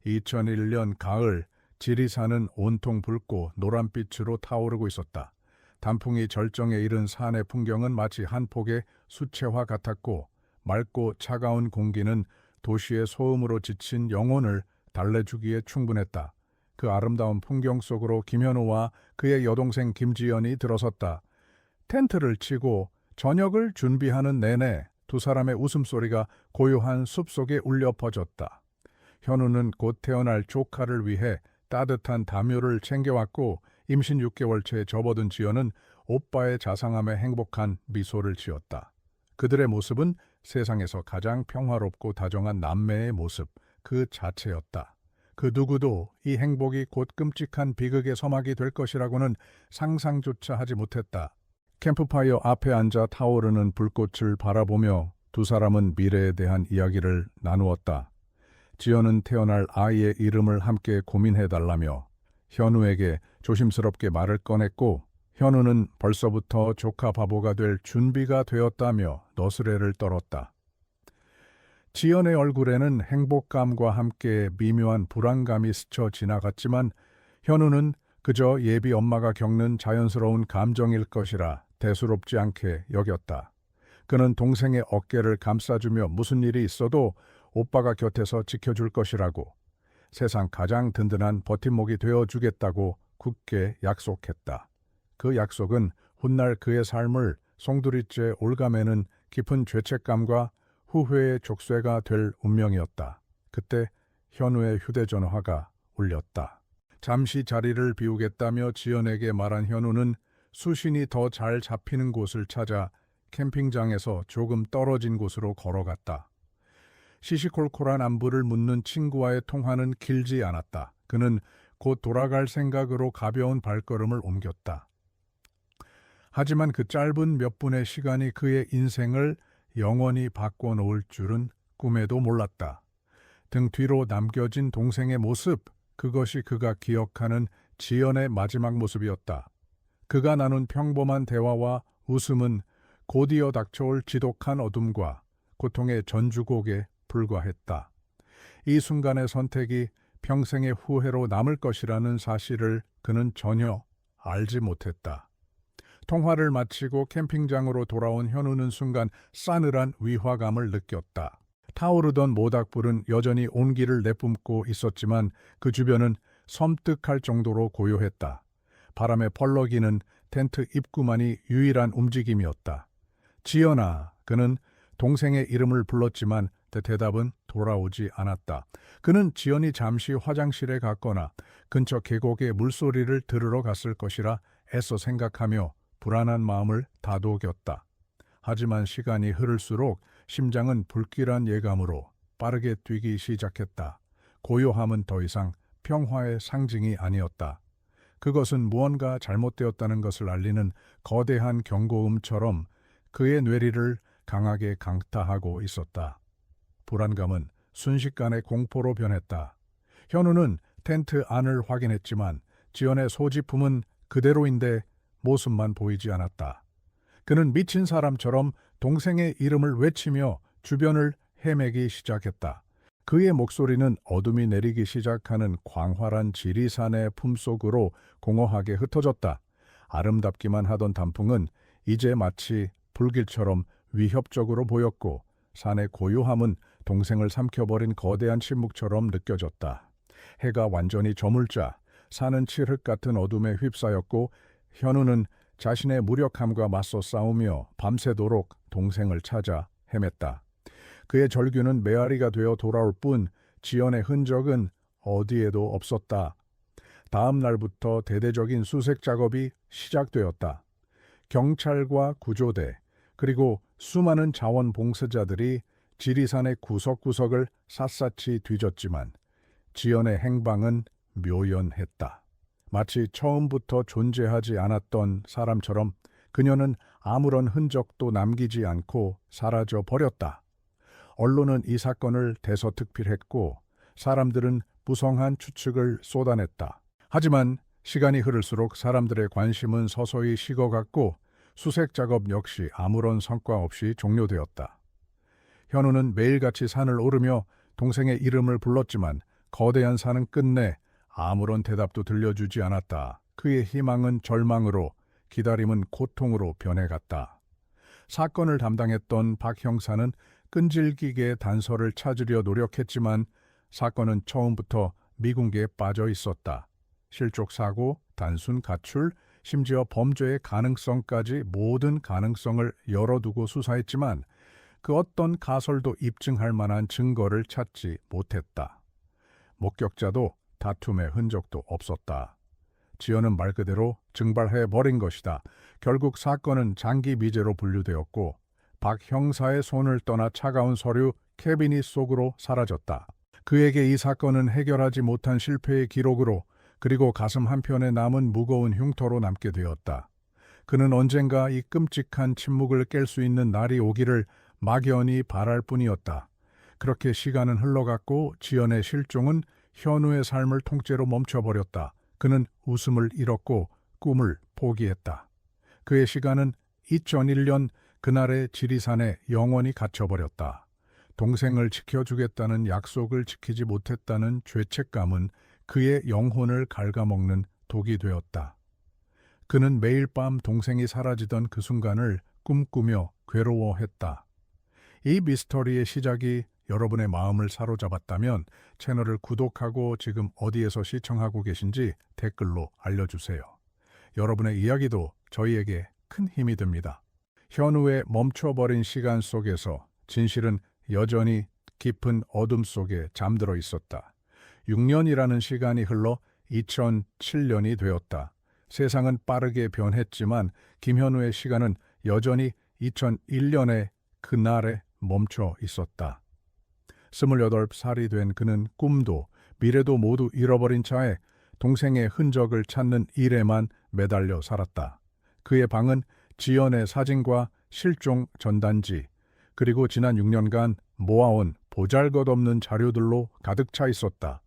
2001년 가을, 지리산은 온통 붉고 노란빛으로 타오르고 있었다. 단풍이 절정에 이른 산의 풍경은 마치 한 폭의 수채화 같았고, 맑고 차가운 공기는 도시의 소음으로 지친 영혼을 달래주기에 충분했다. 그 아름다운 풍경 속으로 김현우와 그의 여동생 김지연이 들어섰다. 텐트를 치고 저녁을 준비하는 내내 두 사람의 웃음소리가 고요한 숲속에 울려 퍼졌다. 현우는 곧 태어날 조카를 위해 따뜻한 담요를 챙겨왔고, 임신 6개월째에 접어든 지연은 오빠의 자상함에 행복한 미소를 지었다. 그들의 모습은 세상에서 가장 평화롭고 다정한 남매의 모습 그 자체였다. 그 누구도 이 행복이 곧 끔찍한 비극의 서막이 될 것이라고는 상상조차 하지 못했다. 캠프파이어 앞에 앉아 타오르는 불꽃을 바라보며 두 사람은 미래에 대한 이야기를 나누었다. 지연은 태어날 아이의 이름을 함께 고민해달라며 현우에게 조심스럽게 말을 꺼냈고, 현우는 벌써부터 조카 바보가 될 준비가 되었다며 너스레를 떨었다. 지연의 얼굴에는 행복감과 함께 미묘한 불안감이 스쳐 지나갔지만, 현우는 그저 예비 엄마가 겪는 자연스러운 감정일 것이라 대수롭지 않게 여겼다. 그는 동생의 어깨를 감싸주며 무슨 일이 있어도 오빠가 곁에서 지켜줄 것이라고, 세상 가장 든든한 버팀목이 되어주겠다고 굳게 약속했다. 그 약속은 훗날 그의 삶을 송두리째 올가매는 깊은 죄책감과 후회의 족쇄가 될 운명이었다. 그때 현우의 휴대전화가 울렸다. 잠시 자리를 비우겠다며 지연에게 말한 현우는 수신이 더 잘 잡히는 곳을 찾아 캠핑장에서 조금 떨어진 곳으로 걸어갔다. 시시콜콜한 안부를 묻는 친구와의 통화는 길지 않았다. 그는 곧 돌아갈 생각으로 가벼운 발걸음을 옮겼다. 하지만 그 짧은 몇 분의 시간이 그의 인생을 영원히 바꿔놓을 줄은 꿈에도 몰랐다. 등 뒤로 남겨진 동생의 모습, 그것이 그가 기억하는 지연의 마지막 모습이었다. 그가 나눈 평범한 대화와 웃음은 곧이어 닥쳐올 지독한 어둠과 고통의 전주곡에 불과했다. 이 순간의 선택이 평생의 후회로 남을 것이라는 사실을 그는 전혀 알지 못했다. 통화를 마치고 캠핑장으로 돌아온 현우는 순간 싸늘한 위화감을 느꼈다. 타오르던 모닥불은 여전히 온기를 내뿜고 있었지만 그 주변은 섬뜩할 정도로 고요했다. 바람에 펄럭이는 텐트 입구만이 유일한 움직임이었다. 지연아, 그는 동생의 이름을 불렀지만 대답은 돌아오지 않았다. 그는 지연이 잠시 화장실에 갔거나 근처 계곡의 물소리를 들으러 갔을 것이라 애써 생각하며 불안한 마음을 다독였다. 하지만 시간이 흐를수록 심장은 불길한 예감으로 빠르게 뛰기 시작했다. 고요함은 더 이상 평화의 상징이 아니었다. 그것은 무언가 잘못되었다는 것을 알리는 거대한 경고음처럼 그의 뇌리를 강하게 강타하고 있었다. 불안감은 순식간에 공포로 변했다. 현우는 텐트 안을 확인했지만 지연의 소지품은 그대로인데 모습만 보이지 않았다. 그는 미친 사람처럼 동생의 이름을 외치며 주변을 헤매기 시작했다. 그의 목소리는 어둠이 내리기 시작하는 광활한 지리산의 품속으로 공허하게 흩어졌다. 아름답기만 하던 단풍은 이제 마치 불길처럼 위협적으로 보였고, 산의 고요함은 동생을 삼켜버린 거대한 침묵처럼 느껴졌다. 해가 완전히 저물자 산은 칠흑 같은 어둠에 휩싸였고, 현우는 자신의 무력함과 맞서 싸우며 밤새도록 동생을 찾아 헤맸다. 그의 절규는 메아리가 되어 돌아올 뿐 지연의 흔적은 어디에도 없었다. 다음 날부터 대대적인 수색 작업이 시작되었다. 경찰과 구조대, 그리고 수많은 자원봉사자들이 지리산의 구석구석을 샅샅이 뒤졌지만 지연의 행방은 묘연했다. 마치 처음부터 존재하지 않았던 사람처럼 그녀는 아무런 흔적도 남기지 않고 사라져 버렸다. 언론은 이 사건을 대서특필했고 사람들은 무성한 추측을 쏟아냈다. 하지만 시간이 흐를수록 사람들의 관심은 서서히 식어갔고 수색 작업 역시 아무런 성과 없이 종료되었다. 현우는 매일같이 산을 오르며 동생의 이름을 불렀지만 거대한 산은 끝내 아무런 대답도 들려주지 않았다. 그의 희망은 절망으로, 기다림은 고통으로 변해갔다. 사건을 담당했던 박 형사는 끈질기게 단서를 찾으려 노력했지만 사건은 처음부터 미궁계에 빠져 있었다. 실족 사고, 단순 가출, 심지어 범죄의 가능성까지 모든 가능성을 열어두고 수사했지만 그 어떤 가설도 입증할 만한 증거를 찾지 못했다. 목격자도 다툼의 흔적도 없었다. 지연은 말 그대로 증발해버린 것이다. 결국 사건은 장기 미제로 분류되었고 박 형사의 손을 떠나 차가운 서류 캐비닛 속으로 사라졌다. 그에게 이 사건은 해결하지 못한 실패의 기록으로, 그리고 가슴 한편에 남은 무거운 흉터로 남게 되었다. 그는 언젠가 이 끔찍한 침묵을 깰 수 있는 날이 오기를 막연히 바랄 뿐이었다. 그렇게 시간은 흘러갔고 지연의 실종은 현우의 삶을 통째로 멈춰버렸다. 그는 웃음을 잃었고 꿈을 포기했다. 그의 시간은 2001년 그날의 지리산에 영원히 갇혀버렸다. 동생을 지켜주겠다는 약속을 지키지 못했다는 죄책감은 그의 영혼을 갉아먹는 독이 되었다. 그는 매일 밤 동생이 사라지던 그 순간을 꿈꾸며 괴로워했다. 이 미스터리의 시작이 여러분의 마음을 사로잡았다면 채널을 구독하고 지금 어디에서 시청하고 계신지 댓글로 알려주세요. 여러분의 이야기도 저희에게 큰 힘이 됩니다. 현우의 멈춰버린 시간 속에서 진실은 여전히 깊은 어둠 속에 잠들어 있었다. 6년이라는 시간이 흘러 2007년이 되었다. 세상은 빠르게 변했지만 김현우의 시간은 여전히 2001년의 그날에 멈춰 있었다. 28살이 된 그는 꿈도 미래도 모두 잃어버린 차에 동생의 흔적을 찾는 일에만 매달려 살았다. 그의 방은 지연의 사진과 실종 전단지, 그리고 지난 6년간 모아온 보잘것없는 자료들로 가득 차 있었다.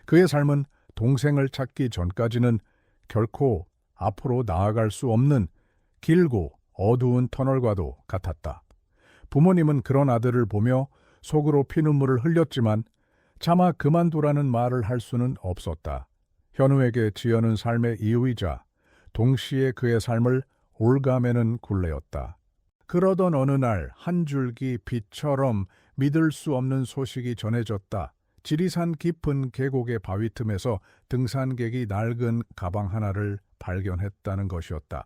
그의 삶은 동생을 찾기 전까지는 결코 앞으로 나아갈 수 없는 길고 어두운 터널과도 같았다. 부모님은 그런 아들을 보며 속으로 피눈물을 흘렸지만 차마 그만두라는 말을 할 수는 없었다. 현우에게 지연은 삶의 이유이자 동시에 그의 삶을 올가매는 굴레였다. 그러던 어느 날 한 줄기 빛처럼 믿을 수 없는 소식이 전해졌다. 지리산 깊은 계곡의 바위 틈에서 등산객이 낡은 가방 하나를 발견했다는 것이었다.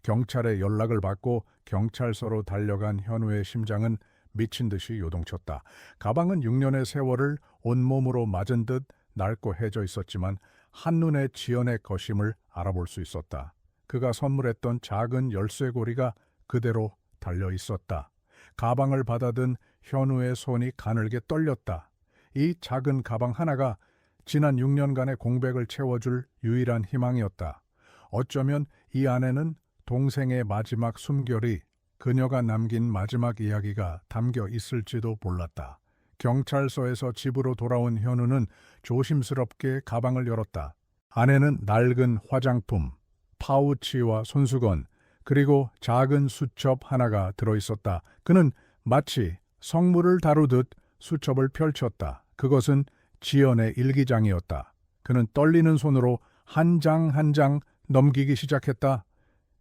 경찰에 연락을 받고 경찰서로 달려간 현우의 심장은 미친 듯이 요동쳤다. 가방은 6년의 세월을 온몸으로 맞은 듯 낡고 해져 있었지만 한눈에 지연의 것임을 알아볼 수 있었다. 그가 선물했던 작은 열쇠고리가 그대로 달려 있었다. 가방을 받아든 현우의 손이 가늘게 떨렸다. 이 작은 가방 하나가 지난 6년간의 공백을 채워줄 유일한 희망이었다. 어쩌면 이 안에는 동생의 마지막 숨결이, 그녀가 남긴 마지막 이야기가 담겨 있을지도 몰랐다. 경찰서에서 집으로 돌아온 현우는 조심스럽게 가방을 열었다. 안에는 낡은 화장품, 파우치와 손수건, 그리고 작은 수첩 하나가 들어있었다. 그는 마치 성물을 다루듯 수첩을 펼쳤다. 그것은 지연의 일기장이었다. 그는 떨리는 손으로 한 장 한 장 넘기기 시작했다.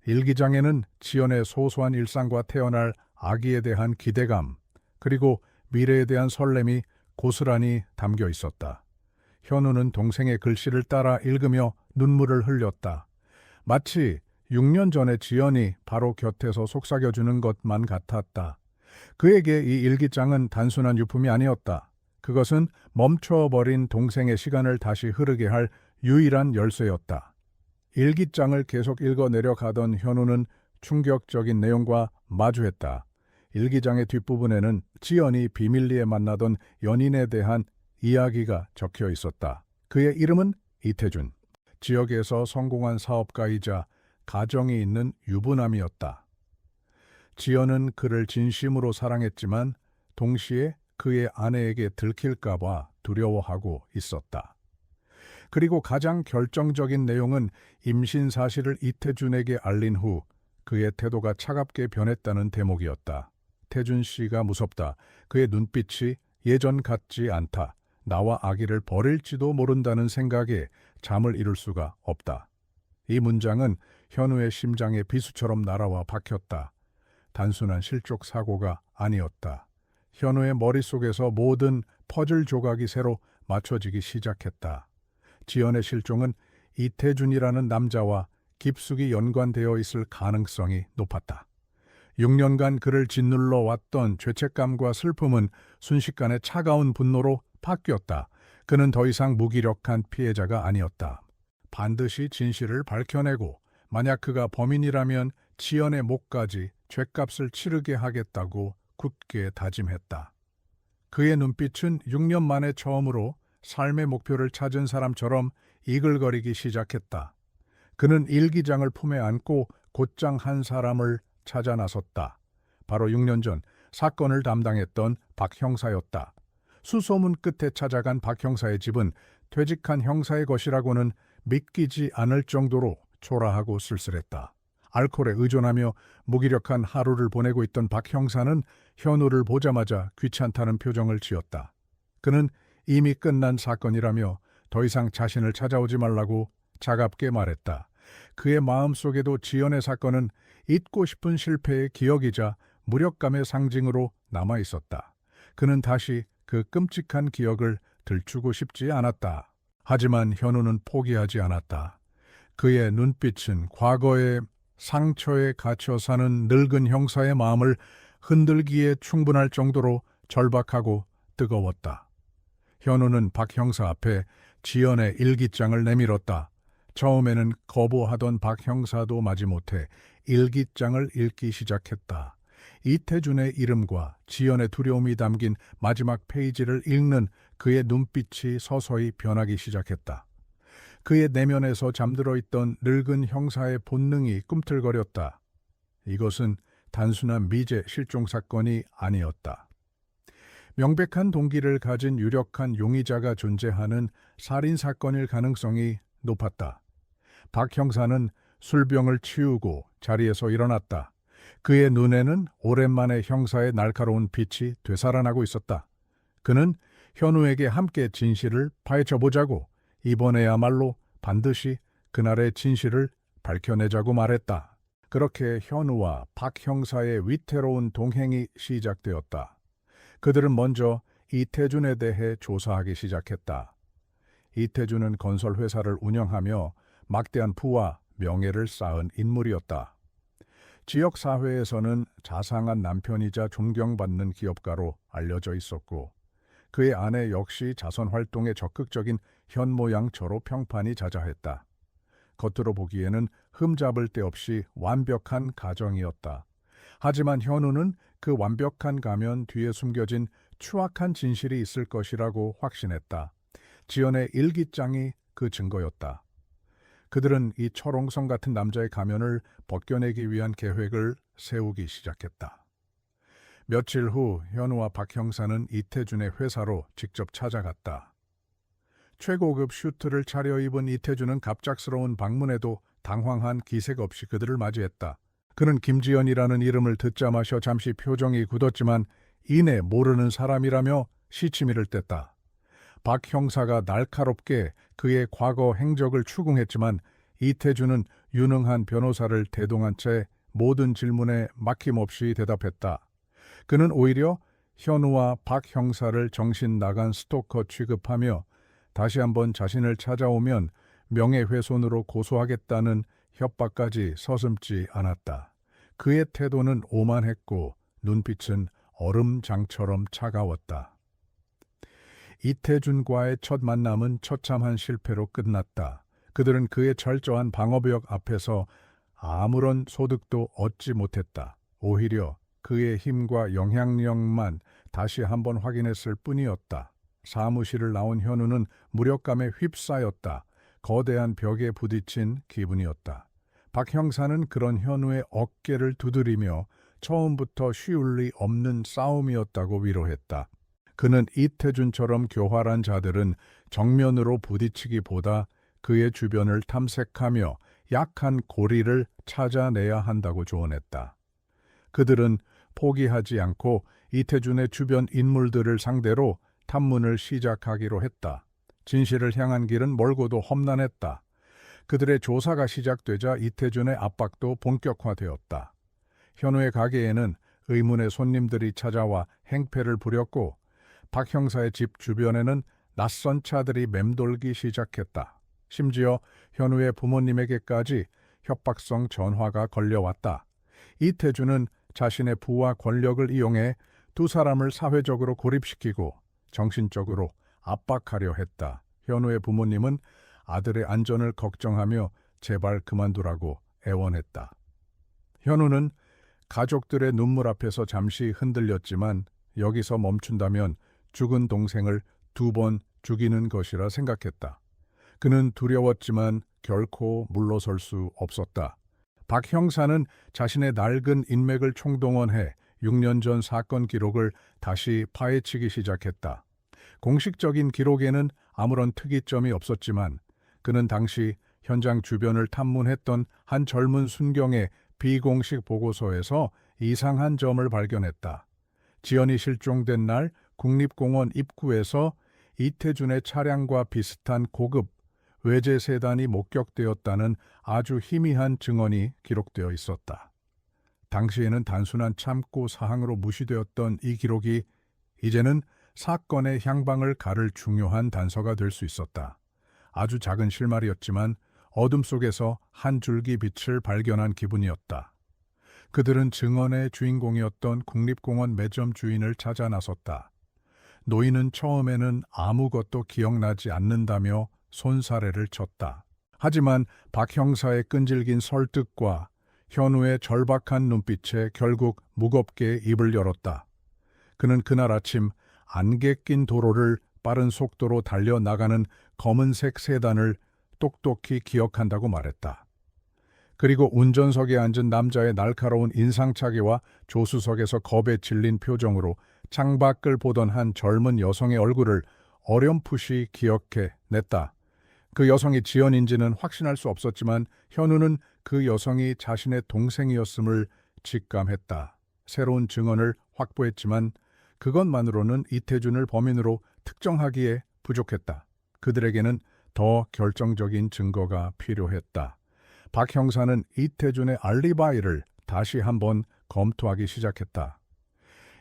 일기장에는 지연의 소소한 일상과 태어날 아기에 대한 기대감, 그리고 미래에 대한 설렘이 고스란히 담겨 있었다. 현우는 동생의 글씨를 따라 읽으며 눈물을 흘렸다. 마치 6년 전에 지연이 바로 곁에서 속삭여주는 것만 같았다. 그에게 이 일기장은 단순한 유품이 아니었다. 그것은 멈춰버린 동생의 시간을 다시 흐르게 할 유일한 열쇠였다. 일기장을 계속 읽어내려 가던 현우는 충격적인 내용과 마주했다. 일기장의 뒷부분에는 지연이 비밀리에 만나던 연인에 대한 이야기가 적혀 있었다. 그의 이름은 이태준. 지역에서 성공한 사업가이자 가정이 있는 유부남이었다. 지연은 그를 진심으로 사랑했지만 동시에 그의 아내에게 들킬까봐 두려워하고 있었다. 그리고 가장 결정적인 내용은 임신 사실을 이태준에게 알린 후 그의 태도가 차갑게 변했다는 대목이었다. 태준 씨가 무섭다. 그의 눈빛이 예전 같지 않다. 나와 아기를 버릴지도 모른다는 생각에 잠을 이룰 수가 없다. 이 문장은 현우의 심장에 비수처럼 날아와 박혔다. 단순한 실족 사고가 아니었다. 현우의 머릿속에서 모든 퍼즐 조각이 새로 맞춰지기 시작했다. 지연의 실종은 이태준이라는 남자와 깊숙이 연관되어 있을 가능성이 높았다. 6년간 그를 짓눌러 왔던 죄책감과 슬픔은 순식간에 차가운 분노로 바뀌었다. 그는 더 이상 무기력한 피해자가 아니었다. 반드시 진실을 밝혀내고 만약 그가 범인이라면 지연의 목까지 죗값을 치르게 하겠다고 굳게 다짐했다. 그의 눈빛은 6년 만에 처음으로 삶의 목표를 찾은 사람처럼 이글거리기 시작했다. 그는 일기장을 품에 안고 곧장 한 사람을 찾아 나섰다. 바로 6년 전 사건을 담당했던 박 형사였다. 수소문 끝에 찾아간 박 형사의 집은 퇴직한 형사의 것이라고는 믿기지 않을 정도로 초라하고 쓸쓸했다. 알코올에 의존하며 무기력한 하루를 보내고 있던 박 형사는 현우를 보자마자 귀찮다는 표정을 지었다. 그는 이미 끝난 사건이라며 더 이상 자신을 찾아오지 말라고 차갑게 말했다. 그의 마음속에도 지연의 사건은 잊고 싶은 실패의 기억이자 무력감의 상징으로 남아 있었다. 그는 다시 그 끔찍한 기억을 들추고 싶지 않았다. 하지만 현우는 포기하지 않았다. 그의 눈빛은 과거의 상처에 갇혀 사는 늙은 형사의 마음을 흔들기에 충분할 정도로 절박하고 뜨거웠다. 현우는 박 형사 앞에 지연의 일기장을 내밀었다. 처음에는 거부하던 박 형사도 마지못해 일기장을 읽기 시작했다. 이태준의 이름과 지연의 두려움이 담긴 마지막 페이지를 읽는 그의 눈빛이 서서히 변하기 시작했다. 그의 내면에서 잠들어 있던 늙은 형사의 본능이 꿈틀거렸다. 이것은 단순한 미제 실종 사건이 아니었다. 명백한 동기를 가진 유력한 용의자가 존재하는 살인 사건일 가능성이 높았다. 박 형사는 술병을 치우고 자리에서 일어났다. 그의 눈에는 오랜만에 형사의 날카로운 빛이 되살아나고 있었다. 그는 현우에게 함께 진실을 파헤쳐보자고 이번에야말로 반드시 그날의 진실을 밝혀내자고 말했다. 그렇게 현우와 박 형사의 위태로운 동행이 시작되었다. 그들은 먼저 이태준에 대해 조사하기 시작했다. 이태준은 건설회사를 운영하며 막대한 부와 명예를 쌓은 인물이었다. 지역사회에서는 자상한 남편이자 존경받는 기업가로 알려져 있었고 그의 아내 역시 자선활동에 적극적인 현모양처로 평판이 자자했다. 겉으로 보기에는 흠잡을 데 없이 완벽한 가정이었다. 하지만 현우는 그 완벽한 가면 뒤에 숨겨진 추악한 진실이 있을 것이라고 확신했다. 지연의 일기장이 그 증거였다. 그들은 이 철옹성 같은 남자의 가면을 벗겨내기 위한 계획을 세우기 시작했다. 며칠 후 현우와 박 형사는 이태준의 회사로 직접 찾아갔다. 최고급 슈트를 차려입은 이태준은 갑작스러운 방문에도 당황한 기색 없이 그들을 맞이했다. 그는 김지연이라는 이름을 듣자마자 잠시 표정이 굳었지만 이내 모르는 사람이라며 시치미를 뗐다. 박 형사가 날카롭게 그의 과거 행적을 추궁했지만 이태준은 유능한 변호사를 대동한 채 모든 질문에 막힘없이 대답했다. 그는 오히려 현우와 박 형사를 정신 나간 스토커 취급하며 다시 한번 자신을 찾아오면 명예훼손으로 고소하겠다는 협박까지 서슴지 않았다. 그의 태도는 오만했고 눈빛은 얼음장처럼 차가웠다. 이태준과의 첫 만남은 처참한 실패로 끝났다. 그들은 그의 철저한 방어벽 앞에서 아무런 소득도 얻지 못했다. 오히려 그의 힘과 영향력만 다시 한번 확인했을 뿐이었다. 사무실을 나온 현우는 무력감에 휩싸였다. 거대한 벽에 부딪힌 기분이었다. 박 형사는 그런 현우의 어깨를 두드리며 처음부터 쉬울 리 없는 싸움이었다고 위로했다. 그는 이태준처럼 교활한 자들은 정면으로 부딪히기보다 그의 주변을 탐색하며 약한 고리를 찾아내야 한다고 조언했다. 그들은 포기하지 않고 이태준의 주변 인물들을 상대로 탐문을 시작하기로 했다. 진실을 향한 길은 멀고도 험난했다. 그들의 조사가 시작되자 이태준의 압박도 본격화되었다. 현우의 가게에는 의문의 손님들이 찾아와 행패를 부렸고 박 형사의 집 주변에는 낯선 차들이 맴돌기 시작했다. 심지어 현우의 부모님에게까지 협박성 전화가 걸려왔다. 이태준은 자신의 부와 권력을 이용해 두 사람을 사회적으로 고립시키고 정신적으로 압박하려 했다. 현우의 부모님은 아들의 안전을 걱정하며 제발 그만두라고 애원했다. 현우는 가족들의 눈물 앞에서 잠시 흔들렸지만 여기서 멈춘다면 죽은 동생을 2번 죽이는 것이라 생각했다. 그는 두려웠지만 결코 물러설 수 없었다. 박 형사는 자신의 낡은 인맥을 총동원해 6년 전 사건 기록을 다시 파헤치기 시작했다. 공식적인 기록에는 아무런 특이점이 없었지만 그는 당시 현장 주변을 탐문했던 한 젊은 순경의 비공식 보고서에서 이상한 점을 발견했다. 지연이 실종된 날 국립공원 입구에서 이태준의 차량과 비슷한 고급 외제 세단이 목격되었다는 아주 희미한 증언이 기록되어 있었다. 당시에는 단순한 참고 사항으로 무시되었던 이 기록이 이제는 사건의 향방을 가를 중요한 단서가 될 수 있었다. 아주 작은 실마리였지만 어둠 속에서 한 줄기 빛을 발견한 기분이었다. 그들은 증언의 주인공이었던 국립공원 매점 주인을 찾아 나섰다. 노인은 처음에는 아무것도 기억나지 않는다며 손사래를 쳤다. 하지만 박 형사의 끈질긴 설득과 현우의 절박한 눈빛에 결국 무겁게 입을 열었다. 그는 그날 아침 안개 낀 도로를 빠른 속도로 달려나가는 검은색 세단을 똑똑히 기억한다고 말했다. 그리고 운전석에 앉은 남자의 날카로운 인상착의와 조수석에서 겁에 질린 표정으로 창밖을 보던 한 젊은 여성의 얼굴을 어렴풋이 기억해 냈다. 그 여성이 지연인지는 확신할 수 없었지만 현우는 그 여성이 자신의 동생이었음을 직감했다. 새로운 증언을 확보했지만 그것만으로는 이태준을 범인으로 특정하기에 부족했다. 그들에게는 더 결정적인 증거가 필요했다. 박 형사는 이태준의 알리바이를 다시 한번 검토하기 시작했다.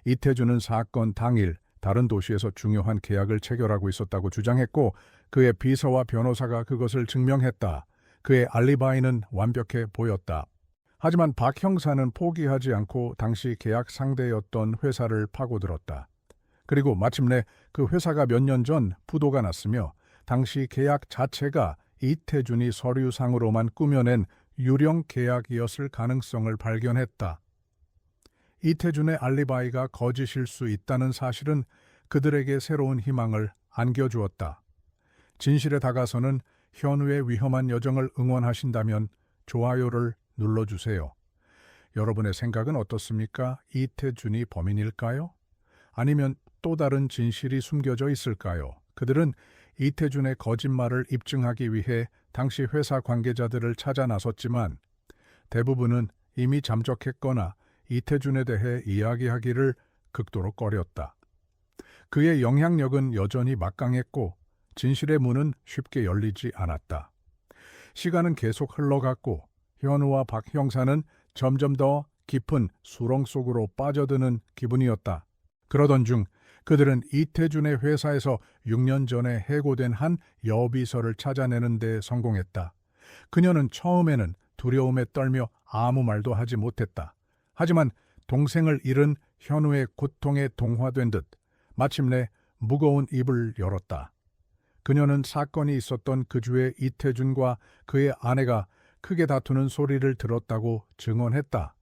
이태준은 사건 당일 다른 도시에서 중요한 계약을 체결하고 있었다고 주장했고 그의 비서와 변호사가 그것을 증명했다. 그의 알리바이는 완벽해 보였다. 하지만 박 형사는 포기하지 않고 당시 계약 상대였던 회사를 파고들었다. 그리고 마침내 그 회사가 몇 년 전 부도가 났으며 당시 계약 자체가 이태준이 서류상으로만 꾸며낸 유령 계약이었을 가능성을 발견했다. 이태준의 알리바이가 거짓일 수 있다는 사실은 그들에게 새로운 희망을 안겨주었다. 진실에 다가서는 현우의 위험한 여정을 응원하신다면 좋아요를 눌러주세요. 여러분의 생각은 어떻습니까? 이태준이 범인일까요? 아니면 또 다른 진실이 숨겨져 있을까요? 그들은 이태준의 거짓말을 입증하기 위해 당시 회사 관계자들을 찾아 나섰지만 대부분은 이미 잠적했거나 이태준에 대해 이야기하기를 극도로 꺼렸다. 그의 영향력은 여전히 막강했고 진실의 문은 쉽게 열리지 않았다. 시간은 계속 흘러갔고 현우와 박 형사는 점점 더 깊은 수렁 속으로 빠져드는 기분이었다. 그러던 중 그들은 이태준의 회사에서 6년 전에 해고된 한 여비서를 찾아내는 데 성공했다. 그녀는 처음에는 두려움에 떨며 아무 말도 하지 못했다. 하지만 동생을 잃은 현우의 고통에 동화된 듯 마침내 무거운 입을 열었다. 그녀는 사건이 있었던 그 주에 이태준과 그의 아내가 크게 다투는 소리를 들었다고 증언했다.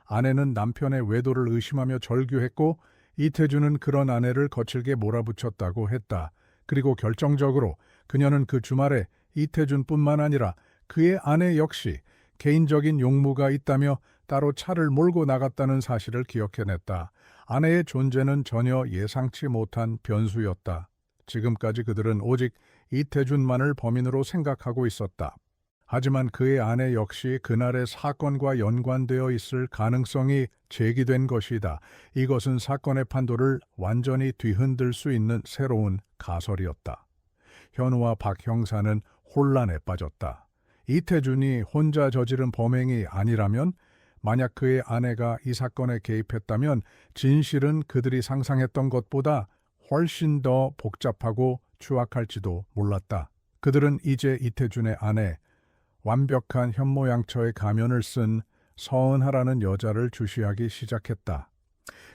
아내는 남편의 외도를 의심하며 절규했고 이태준은 그런 아내를 거칠게 몰아붙였다고 했다. 그리고 결정적으로 그녀는 그 주말에 이태준뿐만 아니라 그의 아내 역시 개인적인 용무가 있다며 따로 차를 몰고 나갔다는 사실을 기억해냈다. 아내의 존재는 전혀 예상치 못한 변수였다. 지금까지 그들은 오직 이태준만을 범인으로 생각하고 있었다. 하지만 그의 아내 역시 그날의 사건과 연관되어 있을 가능성이 제기된 것이다. 이것은 사건의 판도를 완전히 뒤흔들 수 있는 새로운 가설이었다. 현우와 박 형사는 혼란에 빠졌다. 이태준이 혼자 저지른 범행이 아니라면, 만약 그의 아내가 이 사건에 개입했다면 진실은 그들이 상상했던 것보다 훨씬 더 복잡하고 추악할지도 몰랐다. 그들은 이제 이태준의 아내, 완벽한 현모양처의 가면을 쓴 서은하라는 여자를 주시하기 시작했다.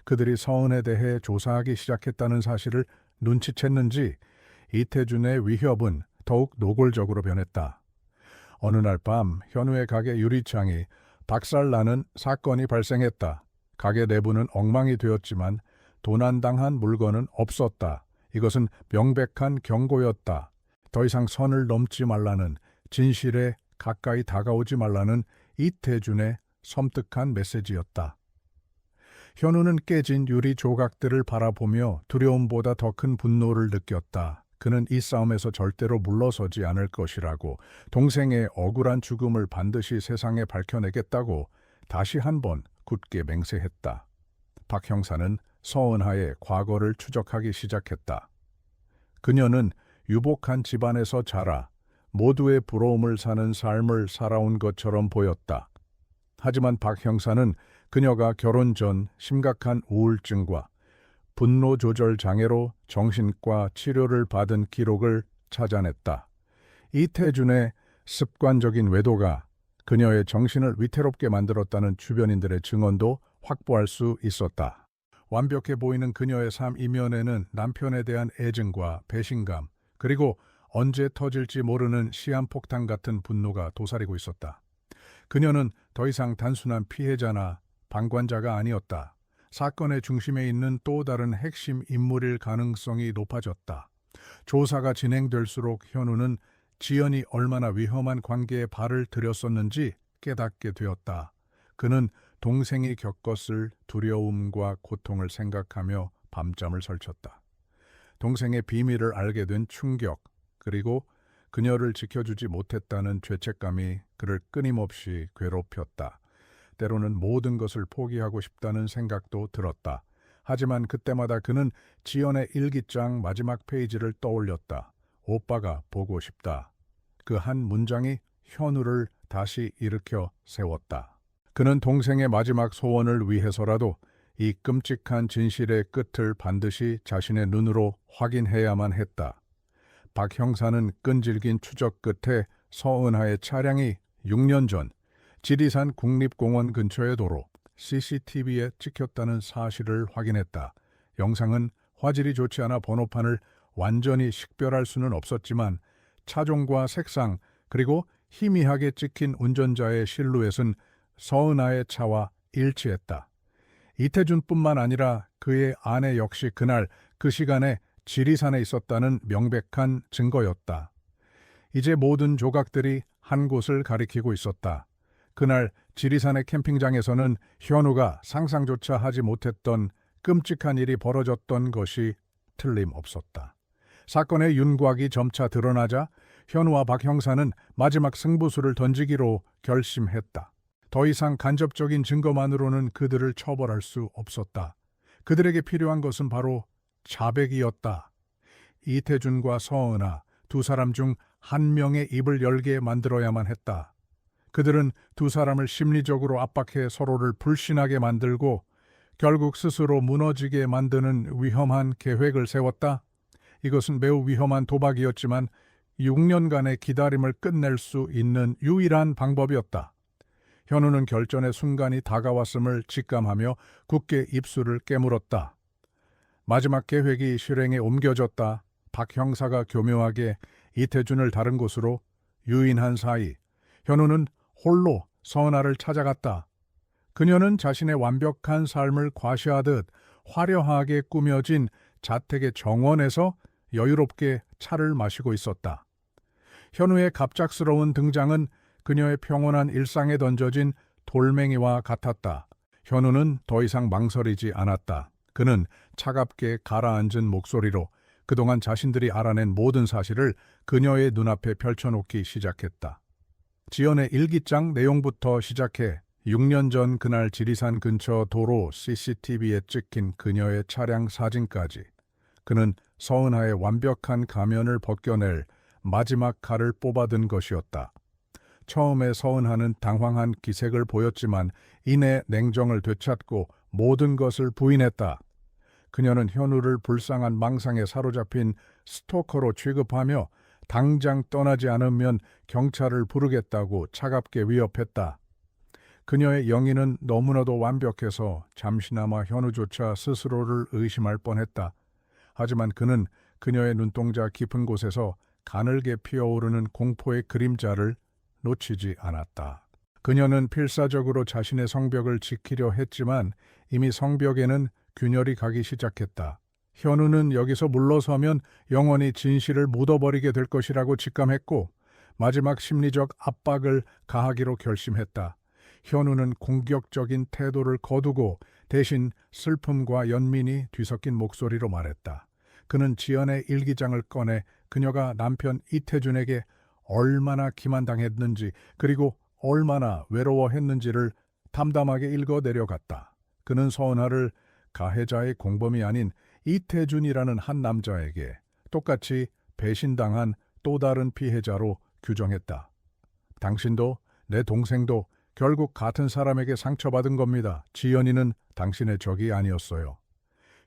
그들이 서은에 대해 조사하기 시작했다는 사실을 눈치챘는지 이태준의 위협은 더욱 노골적으로 변했다. 어느 날 밤 현우의 가게 유리창이 박살나는 사건이 발생했다. 가게 내부는 엉망이 되었지만 도난당한 물건은 없었다. 이것은 명백한 경고였다. 더 이상 선을 넘지 말라는, 진실에 가까이 다가오지 말라는 이태준의 섬뜩한 메시지였다. 현우는 깨진 유리 조각들을 바라보며 두려움보다 더 큰 분노를 느꼈다. 그는 이 싸움에서 절대로 물러서지 않을 것이라고, 동생의 억울한 죽음을 반드시 세상에 밝혀내겠다고 다시 한번 굳게 맹세했다. 박 형사는 서은하의 과거를 추적하기 시작했다. 그녀는 유복한 집안에서 자라 모두의 부러움을 사는 삶을 살아온 것처럼 보였다. 하지만 박 형사는 그녀가 결혼 전 심각한 우울증과 분노 조절 장애로 정신과 치료를 받은 기록을 찾아냈다. 이태준의 습관적인 외도가 그녀의 정신을 위태롭게 만들었다는 주변인들의 증언도 확보할 수 있었다. 완벽해 보이는 그녀의 삶 이면에는 남편에 대한 애증과 배신감, 그리고 언제 터질지 모르는 시한폭탄 같은 분노가 도사리고 있었다. 그녀는 더 이상 단순한 피해자나 방관자가 아니었다. 사건의 중심에 있는 또 다른 핵심 인물일 가능성이 높아졌다. 조사가 진행될수록 현우는 지연이 얼마나 위험한 관계에 발을 들였었는지 깨닫게 되었다. 그는 동생이 겪었을 두려움과 고통을 생각하며 밤잠을 설쳤다. 동생의 비밀을 알게 된 충격, 그리고 그녀를 지켜주지 못했다는 죄책감이 그를 끊임없이 괴롭혔다. 때로는 모든 것을 포기하고 싶다는 생각도 들었다. 하지만 그때마다 그는 지연의 일기장 마지막 페이지를 떠올렸다. 오빠가 보고 싶다. 그 한 문장이 현우를 다시 일으켜 세웠다. 그는 동생의 마지막 소원을 위해서라도 이 끔찍한 진실의 끝을 반드시 자신의 눈으로 확인해야만 했다. 박 형사는 끈질긴 추적 끝에 서은하의 차량이 6년 전 지리산 국립공원 근처의 도로 CCTV에 찍혔다는 사실을 확인했다. 영상은 화질이 좋지 않아 번호판을 완전히 식별할 수는 없었지만 차종과 색상, 그리고 희미하게 찍힌 운전자의 실루엣은 서은하의 차와 일치했다. 이태준뿐만 아니라 그의 아내 역시 그날 그 시간에 지리산에 있었다는 명백한 증거였다. 이제 모든 조각들이 한 곳을 가리키고 있었다. 그날 지리산의 캠핑장에서는 현우가 상상조차 하지 못했던 끔찍한 일이 벌어졌던 것이 틀림없었다. 사건의 윤곽이 점차 드러나자 현우와 박 형사는 마지막 승부수를 던지기로 결심했다. 더 이상 간접적인 증거만으로는 그들을 처벌할 수 없었다. 그들에게 필요한 것은 바로 자백이었다. 이태준과 서은하, 두 사람 중 한 명의 입을 열게 만들어야만 했다. 그들은 두 사람을 심리적으로 압박해 서로를 불신하게 만들고 결국 스스로 무너지게 만드는 위험한 계획을 세웠다. 이것은 매우 위험한 도박이었지만 6년간의 기다림을 끝낼 수 있는 유일한 방법이었다. 현우는 결전의 순간이 다가왔음을 직감하며 굳게 입술을 깨물었다. 마지막 계획이 실행에 옮겨졌다. 박 형사가 교묘하게 이태준을 다른 곳으로 유인한 사이 현우는 홀로 서은하를 찾아갔다. 그녀는 자신의 완벽한 삶을 과시하듯 화려하게 꾸며진 자택의 정원에서 여유롭게 차를 마시고 있었다. 현우의 갑작스러운 등장은 그녀의 평온한 일상에 던져진 돌멩이와 같았다. 현우는 더 이상 망설이지 않았다. 그는 차갑게 가라앉은 목소리로 그동안 자신들이 알아낸 모든 사실을 그녀의 눈앞에 펼쳐놓기 시작했다. 지연의 일기장 내용부터 시작해 6년 전 그날 지리산 근처 도로 CCTV에 찍힌 그녀의 차량 사진까지 그는 서은하의 완벽한 가면을 벗겨낼 마지막 칼을 뽑아든 것이었다. 처음에 서은하는 당황한 기색을 보였지만 이내 냉정을 되찾고 모든 것을 부인했다. 그녀는 현우를 불쌍한 망상에 사로잡힌 스토커로 취급하며 당장 떠나지 않으면 경찰을 부르겠다고 차갑게 위협했다. 그녀의 영의는 너무나도 완벽해서 잠시나마 현우조차 스스로를 의심할 뻔했다. 하지만 그는 그녀의 눈동자 깊은 곳에서 가늘게 피어오르는 공포의 그림자를 놓치지 않았다. 그녀는 필사적으로 자신의 성벽을 지키려 했지만 이미 성벽에는 균열이 가기 시작했다. 현우는 여기서 물러서면 영원히 진실을 묻어버리게 될 것이라고 직감했고 마지막 심리적 압박을 가하기로 결심했다. 현우는 공격적인 태도를 거두고 대신 슬픔과 연민이 뒤섞인 목소리로 말했다. 그는 지연의 일기장을 꺼내 그녀가 남편 이태준에게 얼마나 기만당했는지 그리고 얼마나 외로워했는지를 담담하게 읽어 내려갔다. 그는 서은하를 가해자의 공범이 아닌 이태준이라는 한 남자에게 똑같이 배신당한 또 다른 피해자로 규정했다. 당신도 내 동생도 결국 같은 사람에게 상처받은 겁니다. 지연이는 당신의 적이 아니었어요.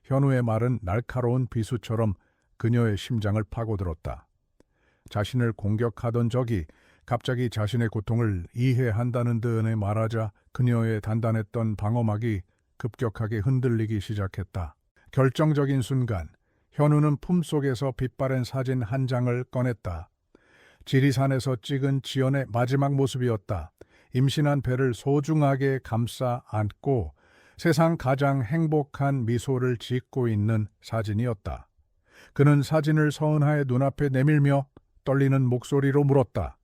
현우의 말은 날카로운 비수처럼 그녀의 심장을 파고들었다. 자신을 공격하던 적이 갑자기 자신의 고통을 이해한다는 듯이 말하자 그녀의 단단했던 방어막이 급격하게 흔들리기 시작했다. 결정적인 순간 현우는 품속에서 빛바랜 사진 한 장을 꺼냈다. 지리산에서 찍은 지연의 마지막 모습이었다. 임신한 배를 소중하게 감싸 안고 세상 가장 행복한 미소를 짓고 있는 사진이었다. 그는 사진을 서은하의 눈앞에 내밀며 떨리는 목소리로 물었다.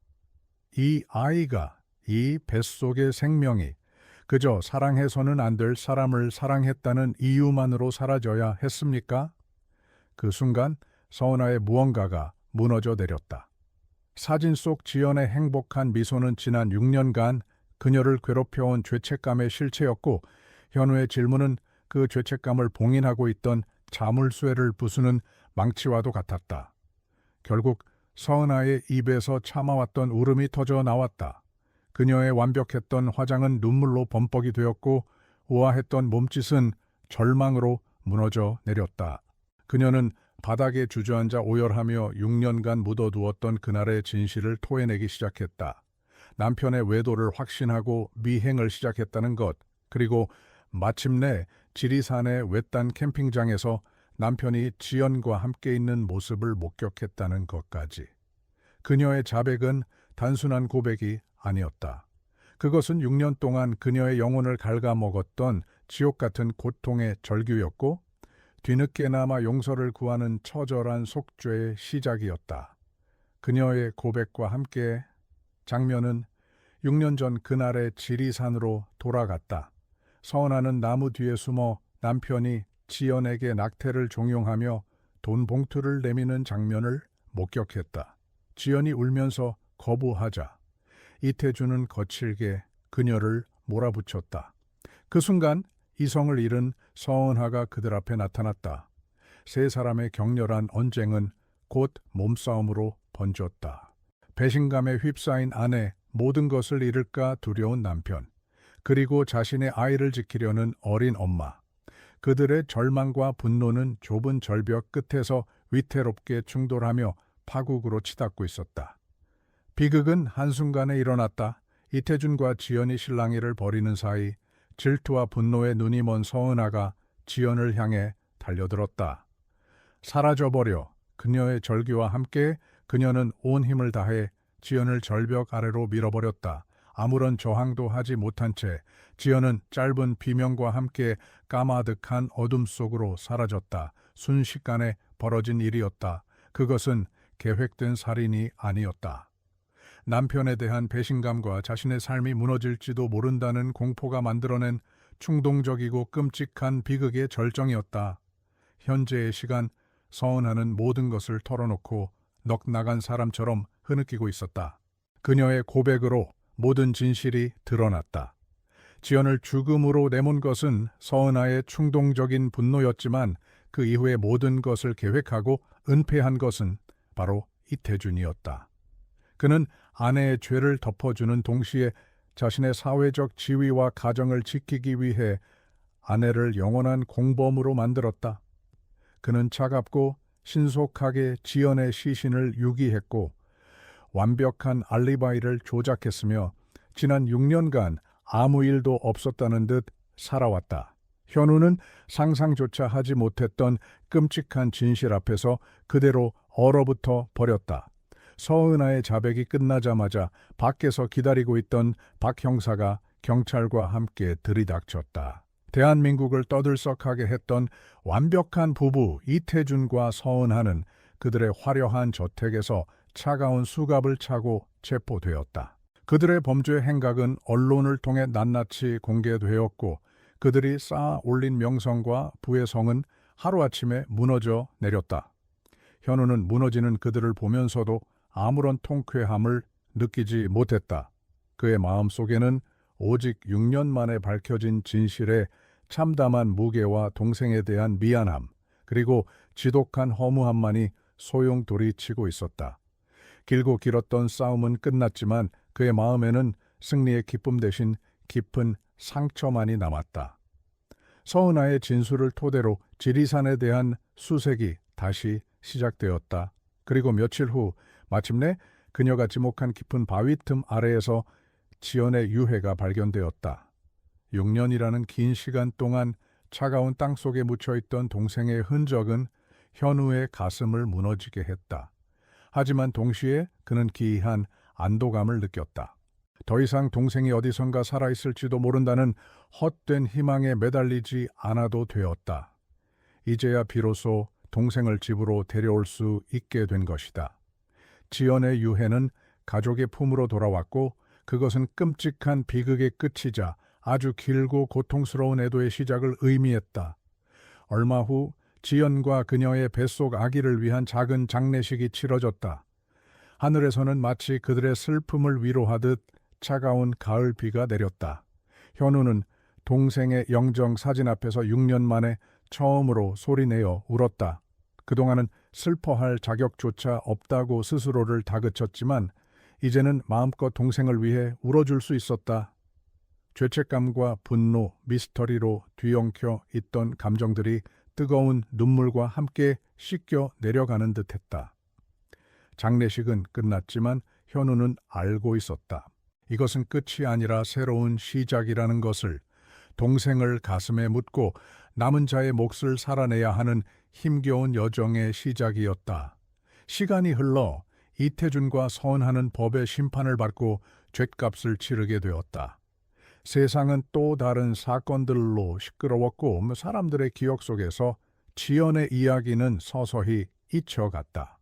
이 아이가, 이 뱃속의 생명이 그저 사랑해서는 안 될 사람을 사랑했다는 이유만으로 사라져야 했습니까? 그 순간 서은하의 무언가가 무너져 내렸다. 사진 속 지연의 행복한 미소는 지난 6년간 그녀를 괴롭혀온 죄책감의 실체였고 현우의 질문은 그 죄책감을 봉인하고 있던 자물쇠를 부수는 망치와도 같았다. 결국 서은하의 입에서 참아왔던 울음이 터져 나왔다. 그녀의 완벽했던 화장은 눈물로 범벅이 되었고 우아했던 몸짓은 절망으로 무너져 내렸다. 그녀는 바닥에 주저앉아 오열하며 6년간 묻어두었던 그날의 진실을 토해내기 시작했다. 남편의 외도를 확신하고 미행을 시작했다는 것, 그리고 마침내 지리산의 외딴 캠핑장에서 남편이 지연과 함께 있는 모습을 목격했다는 것까지. 그녀의 자백은 단순한 고백이 아니었다. 그것은 6년 동안 그녀의 영혼을 갉아먹었던 지옥 같은 고통의 절규였고 뒤늦게나마 용서를 구하는 처절한 속죄의 시작이었다. 그녀의 고백과 함께 장면은 6년 전 그날의 지리산으로 돌아갔다. 서은하는 나무 뒤에 숨어 남편이 지연에게 낙태를 종용하며 돈 봉투를 내미는 장면을 목격했다. 지연이 울면서 거부하자 이태준은 거칠게 그녀를 몰아붙였다. 그 순간 이성을 잃은 서은하가 그들 앞에 나타났다. 세 사람의 격렬한 언쟁은 곧 몸싸움으로 번졌다. 배신감에 휩싸인 아내, 모든 것을 잃을까 두려운 남편, 그리고 자신의 아이를 지키려는 어린 엄마. 그들의 절망과 분노는 좁은 절벽 끝에서 위태롭게 충돌하며 파국으로 치닫고 있었다. 비극은 한순간에 일어났다. 이태준과 지연이 실랑이를 벌이는 사이 질투와 분노에 눈이 먼 서은하가 지연을 향해 달려들었다. 사라져버려. 그녀의 절규와 함께 그녀는 온 힘을 다해 지연을 절벽 아래로 밀어버렸다. 아무런 저항도 하지 못한 채 지연은 짧은 비명과 함께 까마득한 어둠 속으로 사라졌다. 순식간에 벌어진 일이었다. 그것은 계획된 살인이 아니었다. 남편에 대한 배신감과 자신의 삶이 무너질지도 모른다는 공포가 만들어낸 충동적이고 끔찍한 비극의 절정이었다. 현재의 시간, 서은하는 모든 것을 털어놓고 넋 나간 사람처럼 흐느끼고 있었다. 그녀의 고백으로 모든 진실이 드러났다. 지연을 죽음으로 내몬 것은 서은하의 충동적인 분노였지만 그 이후에 모든 것을 계획하고 은폐한 것은 바로 이태준이었다. 그는 아내의 죄를 덮어주는 동시에 자신의 사회적 지위와 가정을 지키기 위해 아내를 영원한 공범으로 만들었다. 그는 차갑고 신속하게 지연의 시신을 유기했고 완벽한 알리바이를 조작했으며 지난 6년간 아무 일도 없었다는 듯 살아왔다. 현우는 상상조차 하지 못했던 끔찍한 진실 앞에서 그대로 얼어붙어 버렸다. 서은하의 자백이 끝나자마자 밖에서 기다리고 있던 박 형사가 경찰과 함께 들이닥쳤다. 대한민국을 떠들썩하게 했던 완벽한 부부 이태준과 서은하는 그들의 화려한 저택에서 차가운 수갑을 차고 체포되었다. 그들의 범죄 행각은 언론을 통해 낱낱이 공개되었고 그들이 쌓아 올린 명성과 부의 성은 하루아침에 무너져 내렸다. 현우는 무너지는 그들을 보면서도 아무런 통쾌함을 느끼지 못했다. 그의 마음속에는 오직 6년 만에 밝혀진 진실의 참담한 무게와 동생에 대한 미안함, 그리고 지독한 허무함만이 소용돌이치고 있었다. 길고 길었던 싸움은 끝났지만 그의 마음에는 승리의 기쁨 대신 깊은 상처만이 남았다. 서은하의 진술을 토대로 지리산에 대한 수색이 다시 시작되었다. 그리고 며칠 후 마침내 그녀가 지목한 깊은 바위 틈 아래에서 지연의 유해가 발견되었다. 6년이라는 긴 시간 동안 차가운 땅 속에 묻혀있던 동생의 흔적은 현우의 가슴을 무너지게 했다. 하지만 동시에 그는 기이한 안도감을 느꼈다. 더 이상 동생이 어디선가 살아있을지도 모른다는 헛된 희망에 매달리지 않아도 되었다. 이제야 비로소 동생을 집으로 데려올 수 있게 된 것이다. 지연의 유해는 가족의 품으로 돌아왔고 그것은 끔찍한 비극의 끝이자 아주 길고 고통스러운 애도의 시작을 의미했다. 얼마 후 지연과 그녀의 뱃속 아기를 위한 작은 장례식이 치러졌다. 하늘에서는 마치 그들의 슬픔을 위로하듯 차가운 가을 비가 내렸다. 현우는 동생의 영정 사진 앞에서 6년 만에 처음으로 소리내어 울었다. 그동안은 슬퍼할 자격조차 없다고 스스로를 다그쳤지만 이제는 마음껏 동생을 위해 울어줄 수 있었다. 죄책감과 분노, 미스터리로 뒤엉켜 있던 감정들이 뜨거운 눈물과 함께 씻겨 내려가는 듯했다. 장례식은 끝났지만 현우는 알고 있었다. 이것은 끝이 아니라 새로운 시작이라는 것을, 동생을 가슴에 묻고 남은 자의 몫을 살아내야 하는 힘겨운 여정의 시작이었다. 시간이 흘러 이태준과 서은하는 법의 심판을 받고 죗값을 치르게 되었다. 세상은 또 다른 사건들로 시끄러웠고 사람들의 기억 속에서 지연의 이야기는 서서히 잊혀갔다.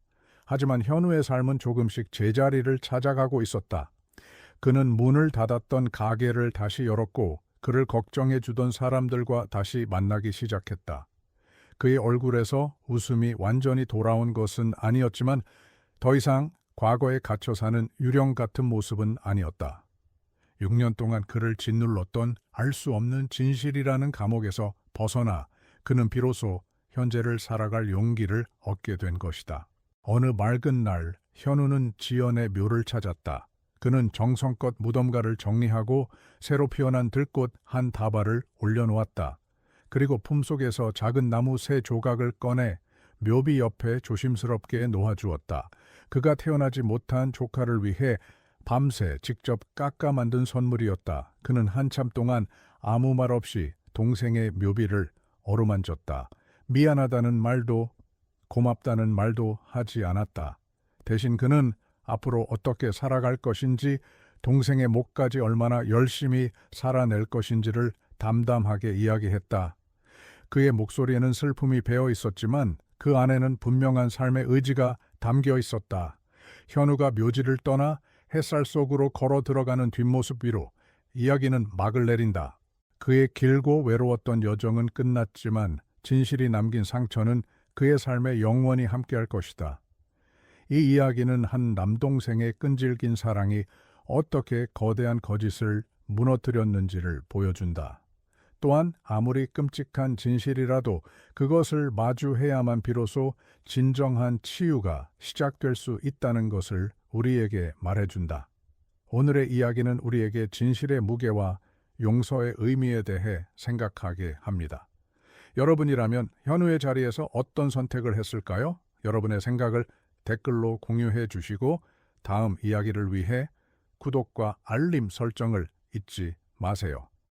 하지만 현우의 삶은 조금씩 제자리를 찾아가고 있었다. 그는 문을 닫았던 가게를 다시 열었고 그를 걱정해 주던 사람들과 다시 만나기 시작했다. 그의 얼굴에서 웃음이 완전히 돌아온 것은 아니었지만 더 이상 과거에 갇혀 사는 유령 같은 모습은 아니었다. 6년 동안 그를 짓눌렀던 알 수 없는 진실이라는 감옥에서 벗어나 그는 비로소 현재를 살아갈 용기를 얻게 된 것이다. 어느 맑은 날 현우는 지연의 묘를 찾았다. 그는 정성껏 무덤가를 정리하고 새로 피어난 들꽃 한 다발을 올려놓았다. 그리고 품속에서 작은 나무 세 조각을 꺼내 묘비 옆에 조심스럽게 놓아주었다. 그가 태어나지 못한 조카를 위해 밤새 직접 깎아 만든 선물이었다. 그는 한참 동안 아무 말 없이 동생의 묘비를 어루만졌다. 미안하다는 말도 고맙다는 말도 하지 않았다. 대신 그는 앞으로 어떻게 살아갈 것인지, 동생의 몫까지 얼마나 열심히 살아낼 것인지를 담담하게 이야기했다. 그의 목소리에는 슬픔이 배어 있었지만 그 안에는 분명한 삶의 의지가 담겨 있었다. 현우가 묘지를 떠나 햇살 속으로 걸어 들어가는 뒷모습 위로 이야기는 막을 내린다. 그의 길고 외로웠던 여정은 끝났지만 진실이 남긴 상처는 그의 삶에 영원히 함께할 것이다. 이 이야기는 한 남동생의 끈질긴 사랑이 어떻게 거대한 거짓을 무너뜨렸는지를 보여준다. 또한 아무리 끔찍한 진실이라도 그것을 마주해야만 비로소 진정한 치유가 시작될 수 있다는 것을 우리에게 말해준다. 오늘의 이야기는 우리에게 진실의 무게와 용서의 의미에 대해 생각하게 합니다. 여러분이라면 현우의 자리에서 어떤 선택을 했을까요? 여러분의 생각을 댓글로 공유해 주시고 다음 이야기를 위해 구독과 알림 설정을 잊지 마세요.